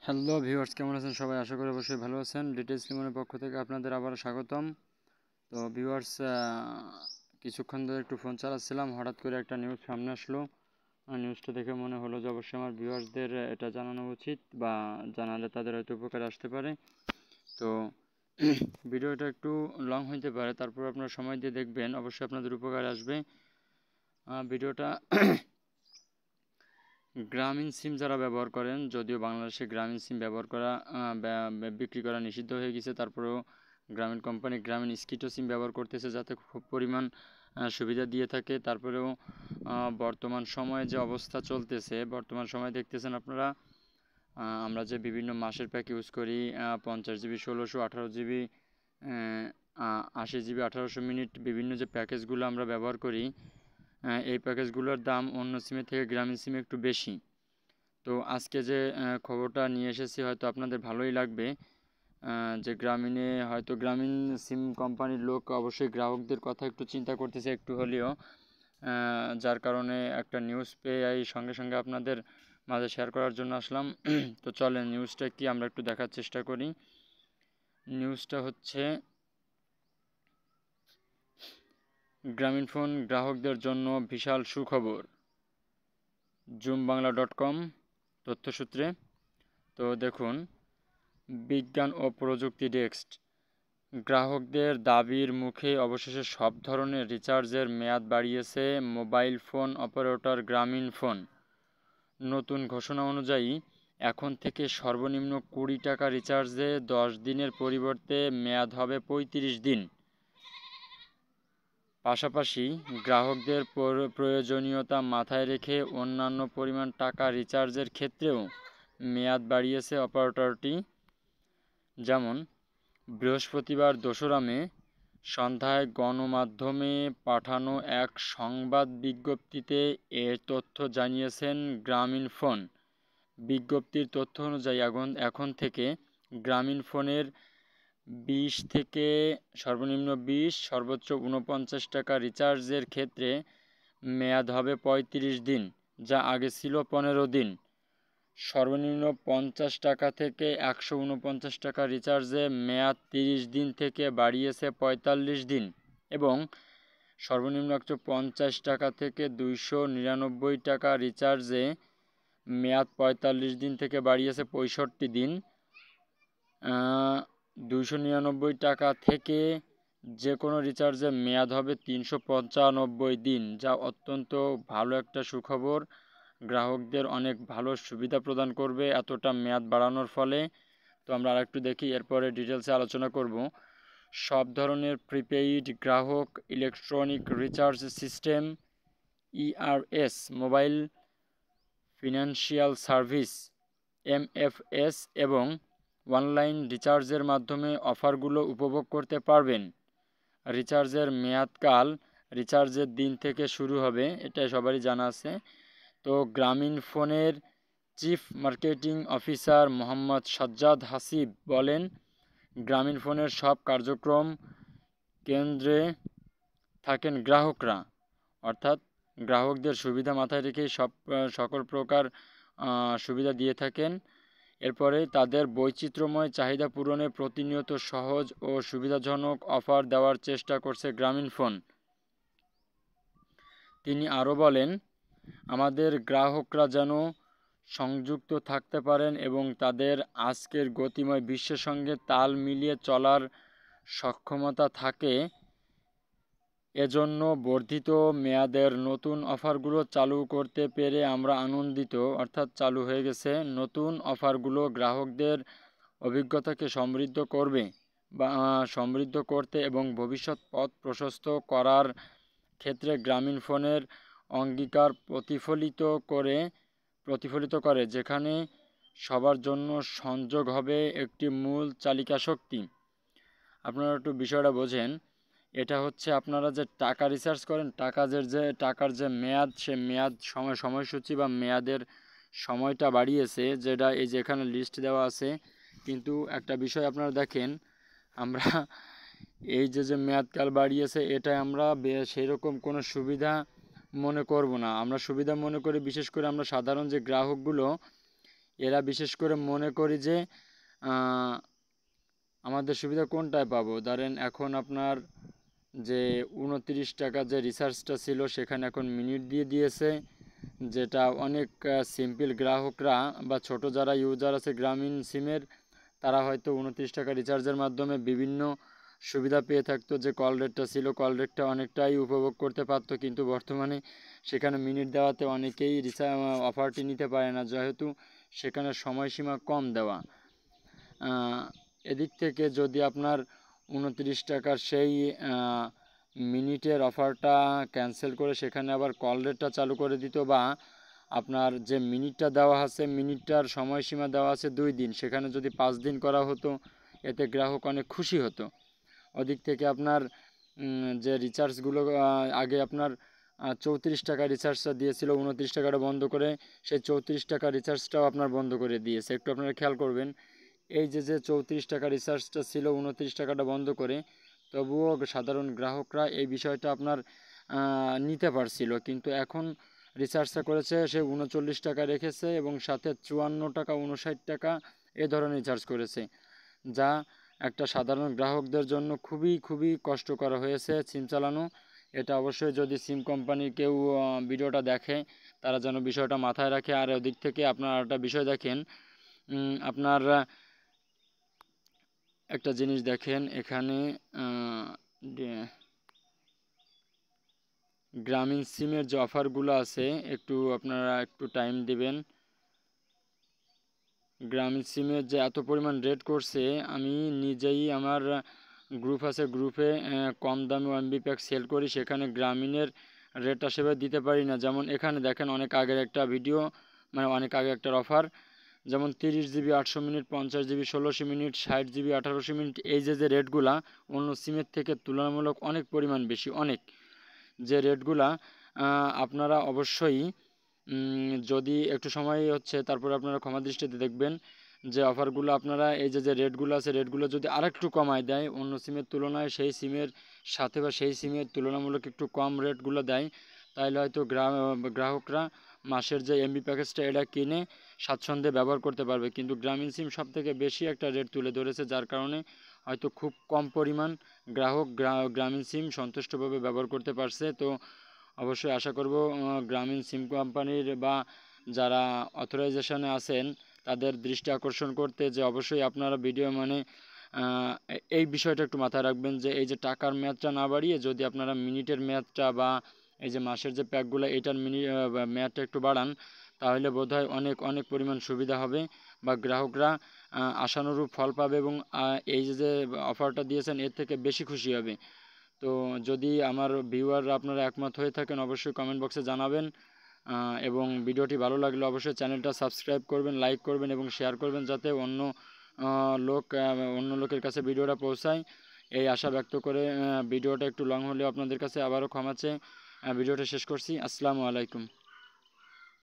Hello viewers, কেমন আছেন সবাই? আশা করি অবশ্যই ভালো আছেন। ডিটেইলস লিমনের পক্ষ থেকে আপনাদের আবার স্বাগতম। তো ভিউয়ার্স, কিছুক্ষণ ধরে একটু ফোন চালাচ্ছিলাম, হঠাৎ করে একটা নিউজ সামনে আসলো। নিউজটা দেখে মনে হলো যে অবশ্যই আমার ভিউয়ার্সদের এটা জানানো উচিত, বা জানালে তাদের হয়তো উপকার আসতে পারে। তো ভিডিওটা একটু লং হইতে পারে, তারপর আপনারা সময় দিয়ে দেখবেন, অবশ্যই আপনাদের উপকার আসবে। ভিডিওটা গ্রামীণ সিম যারা ব্যবহার করেন, যদিও বাংলাদেশে গ্রামীণ সিম ব্যবহার করা বিক্রি করা নিষিদ্ধ হয়ে গেছে, তারপরেও গ্রামীণ কোম্পানি গ্রামীণ স্কিটো সিম ব্যবহার করতেছে, যাতে খুব পরিমাণ সুবিধা দিয়ে থাকে। তারপরেও বর্তমান সময়ে যে অবস্থা চলতেছে, বর্তমান সময়ে দেখতেছেন আপনারা, আমরা যে বিভিন্ন মাসের প্যাক ইউজ করি, 50 জিবি, 1600, 18 জিবি, 80 জিবি, 1800 মিনিট, বিভিন্ন যে প্যাকেজগুলো আমরা ব্যবহার করি, এই প্যাকেজগুলোর দাম অন্য সিমের থেকে গ্রামীণ সিমে একটু বেশি। তো আজকে যে খবরটা নিয়ে এসেছি, হয়তো আপনাদের ভালোই লাগবে। যে গ্রামীণে হয়তো গ্রামীণ সিম কোম্পানির লোক অবশ্যই গ্রাহকদের কথা একটু চিন্তা করতেছে একটু হলেও, যার কারণে একটা নিউজ পেয়ে এই সঙ্গে সঙ্গে আপনাদের মাঝে শেয়ার করার জন্য আসলাম। তো চলেন নিউজটা কি আমরা একটু দেখার চেষ্টা করি। নিউজটা হচ্ছে, গ্রামীণফোন গ্রাহকদের জন্য বিশাল সুখবর, zoomBangla.com তথ্যসূত্রে। তো দেখুন, বিজ্ঞান ও প্রযুক্তি ডেস্ক, গ্রাহকদের দাবির মুখে অবশেষে সব ধরনের রিচার্জের মেয়াদ বাড়িয়েছে মোবাইল ফোন অপারেটর গ্রামীণফোন। নতুন ঘোষণা অনুযায়ী এখন থেকে সর্বনিম্ন 20 টাকা রিচার্জে 10 দিনের পরিবর্তে মেয়াদ হবে 35 দিন। পাশাপাশি গ্রাহকদের প্রয়োজনীয়তা মাথায় রেখে অন্যান্য পরিমাণ টাকা রিচার্জের ক্ষেত্রেও মেয়াদ বাড়িয়েছে অপারেটরটি। যেমন, বৃহস্পতিবার 2রা মে সন্ধ্যায় গণমাধ্যমে পাঠানো এক সংবাদ বিজ্ঞপ্তিতে এ তথ্য জানিয়েছেন গ্রামীণফোন। বিজ্ঞপ্তির তথ্য অনুযায়ী এখন থেকে গ্রামীণফোনের 20 থেকে সর্বনিম্ন 20, সর্বোচ্চ 49 টাকা রিচার্জের ক্ষেত্রে মেয়াদ হবে 35 দিন, যা আগে ছিল 15 দিন। সর্বনিম্ন 50 টাকা থেকে 149 টাকা রিচার্জে মেয়াদ 30 দিন থেকে বাড়িয়েছে 45 দিন, এবং সর্বনিম্ন 150 টাকা থেকে 299 টাকা রিচার্জে মেয়াদ 45 দিন থেকে বাড়িয়েছে 65 দিন। 299 টাকা থেকে যে কোনো রিচার্জে মেয়াদ হবে 395 দিন, যা অত্যন্ত ভালো একটা সুখবর। গ্রাহকদের অনেক ভালো সুবিধা প্রদান করবে এতটা মেয়াদ বাড়ানোর ফলে। তো আমরা আরেকটু দেখি, এরপরে ডিটেলসে আলোচনা করব। সব ধরনের প্রিপেইড গ্রাহক electronic recharge system, ERS, mobile financial service, MFS, এবং অনলাইন রিচার্জের মাধ্যমে অফারগুলো উপভোগ করতে পারবেন। রিচার্জের মেয়াদকাল রিচার্জের দিন থেকে শুরু হবে, এটা সবারই জানা আছে। তো গ্রামীণফোনের chief marketing officer Mohammad Sajjad Hasib বলেন, গ্রামীণফোনের সব কার্যক্রম কেন্দ্রে থাকেন গ্রাহকরা, অর্থাৎ গ্রাহকদের সুবিধা মাথায় রেখেই সকল প্রকার সুবিধা দিয়ে থাকেন। এরপরে তাদের বৈচিত্র্যময় চাহিদা পূরণে প্রতিনিয়ত সহজ ও সুবিধাজনক অফার দেওয়ার চেষ্টা করছে গ্রামীণফোন। তিনি আরও বলেন, আমাদের গ্রাহকরা যেন সংযুক্ত থাকতে পারেন এবং তাদের আজকের গতিময় বিশ্বের সঙ্গে তাল মিলিয়ে চলার সক্ষমতা থাকে, এজন্য বর্ধিত মেয়াদের নতুন অফারগুলো চালু করতে পেরে আমরা আনন্দিত। অর্থাৎ চালু হয়ে গেছে। নতুন অফারগুলো গ্রাহকদের অভিজ্ঞতাকে সমৃদ্ধ করতে এবং ভবিষ্যৎ পথ প্রশস্ত করার ক্ষেত্রে গ্রামীণফোনের অঙ্গীকার প্রতিফলিত করে, যেখানে সবার জন্য সংযোগ হবে একটি মূল চালিকা শক্তি। আপনারা একটু বিষয়টা বোঝেন। এটা হচ্ছে, আপনারা যে টাকা রিচার্জ করেন, টাকার যে মেয়াদ, সে মেয়াদ সময়সূচি বা মেয়াদের সময়টা বাড়িয়েছে, যেটা এই যে এখানে লিস্ট দেওয়া আছে। কিন্তু একটা বিষয় আপনারা দেখেন, আমরা এই যে মেয়াদকাল বাড়িয়েছে, এটা আমরা সেই রকম কোনো সুবিধা মনে করব না। আমরা সুবিধা মনে করি বিশেষ করে আমরা সাধারণ যে গ্রাহকগুলো, এরা বিশেষ করে মনে করি যে আমাদের সুবিধা কোনটায় পাবো। ধরেন এখন আপনার যে 29 টাকা যে রিচার্জটা ছিল সেখানে এখন মিনিট দিয়ে দিয়েছে, যেটা অনেক সিম্পল গ্রাহকরা বা ছোট যারা ইউজার আছে গ্রামীণ সিমের, তারা হয়তো 29 টাকা রিচার্জের মাধ্যমে বিভিন্ন সুবিধা পেয়ে থাকতো। যে কল রেটটা ছিল, কল রেটটা অনেকটাই উপভোগ করতে পারতো, কিন্তু বর্তমানে সেখানে মিনিট দেওয়াতে অনেকেই অফারটি নিতে পারে না, যেহেতু সেখানে সময়সীমা কম দেওয়া। এদিক থেকে যদি আপনার 29 টাকার সেই মিনিটের অফারটা ক্যান্সেল করে সেখানে আবার কল রেটটা চালু করে দিত, বা আপনার যে মিনিটটা দেওয়া আছে মিনিটটার সময়সীমা দেওয়া আছে 2 দিন, সেখানে যদি 5 দিন করা হতো, এতে গ্রাহক অনেক খুশি হতো। ওদিক থেকে আপনার যে রিচার্জগুলো আগে আপনার 34 টাকা রিচার্জটা দিয়েছিল, 29 টাকাটা বন্ধ করে সেই 34 টাকা রিচার্জটাও আপনার বন্ধ করে দিয়েছে। একটু আপনারা খেয়াল করবেন, এই যে 34 টাকা রিচার্জটা ছিল 29 টাকাটা বন্ধ করে, তবুও সাধারণ গ্রাহকরা এই বিষয়টা আপনার নিতে পারছিল, কিন্তু এখন রিচার্জটা করেছে সে 39 টাকা রেখেছে এবং সাথে 54 টাকা 59 টাকা এ ধরনের রিচার্জ করেছে, যা একটা সাধারণ গ্রাহকদের জন্য খুবই কষ্টকর হয়েছে সিম চালানো। এটা অবশ্যই যদি সিম কোম্পানির কেউ ভিডিওটা দেখে তারা যেন বিষয়টা মাথায় রাখে। আর ওদিক থেকে আপনারা একটা বিষয় দেখেন, আপনার একটা জিনিস দেখেন এখানে গ্রামীণ সিমের যে অফারগুলো আছে একটু আপনারা একটু টাইম দিবেন। গ্রামীণ সিমের যে এত পরিমাণ রেট করছে, আমি নিজেই আমার গ্রুপ আছে, গ্রুপে কম দামে এমবি প্যাক সেল করি, সেখানে গ্রামীণের রেটটা সেভাবে দিতে পারি না। যেমন এখানে দেখেন অনেক আগের একটা ভিডিও, মানে অনেক আগে একটা অফার, যেমন 30 GB 800 minute, 50 GB 1600 minute, 60 GB 1800 minute, এই যে রেটগুলা অন্য সিমের থেকে তুলনামূলক অনেক পরিমাণ বেশি, অনেক যে রেটগুলা আপনারা অবশ্যই যদি একটু সময় হচ্ছে তারপরে আপনারা ক্ষমা দৃষ্টিতে দেখবেন যে অফারগুলো আপনারা এই যে রেটগুলো আছে রেটগুলো যদি আরেকটু কমায় দেয় অন্য সিমের তুলনায়, সেই সিমের সাথে বা সেই সিমের তুলনামূলক একটু কম রেটগুলো দেয়, তাহলে হয়তো গ্রাহকরা মাসের যে এমবি প্যাকেজটা এটা কিনে স্বাচ্ছন্দ্যে ব্যবহার করতে পারবে। কিন্তু গ্রামীণ সিম সব থেকে বেশি একটা রেট তুলে ধরেছে, যার কারণে হয়তো খুব কম পরিমাণ গ্রাহক গ্রামীণ সিম সন্তুষ্টভাবে ব্যবহার করতে পারছে। তো অবশ্যই আশা করব গ্রামীণ সিম কোম্পানির বা যারা অথরাইজেশনে আছেন তাদের দৃষ্টি আকর্ষণ করতে, যে অবশ্যই আপনারা ভিডিও মানে এই বিষয়টা একটু মাথায় রাখবেন যে এই যে টাকার মেয়াদটা না বাড়িয়ে যদি আপনারা মিনিটের মেয়াদটা বা এই যে মাসের যে প্যাকগুলো এটার মেয়াদটা একটু বাড়ান, তাহলে বোধহয় অনেক পরিমাণ সুবিধা হবে বা গ্রাহকরা আশানুরূপ ফল পাবে এবং এই যে অফারটা দিয়েছেন এর থেকে বেশি খুশি হবে। তো যদি আমার ভিউয়াররা আপনারা একমত হয়ে থাকেন অবশ্যই কমেন্ট বক্সে জানাবেন, এবং ভিডিওটি ভালো লাগলে অবশ্যই চ্যানেলটা সাবস্ক্রাইব করবেন, লাইক করবেন এবং শেয়ার করবেন, যাতে অন্য লোকের কাছে ভিডিওটা পৌঁছায়, এই আশা ব্যক্ত করে ভিডিওটা একটু লং হলেও আপনাদের কাছে আবারও ক্ষমা চেয়ে ভিডিওটা শেষ করছি। আসসালামু আলাইকুম।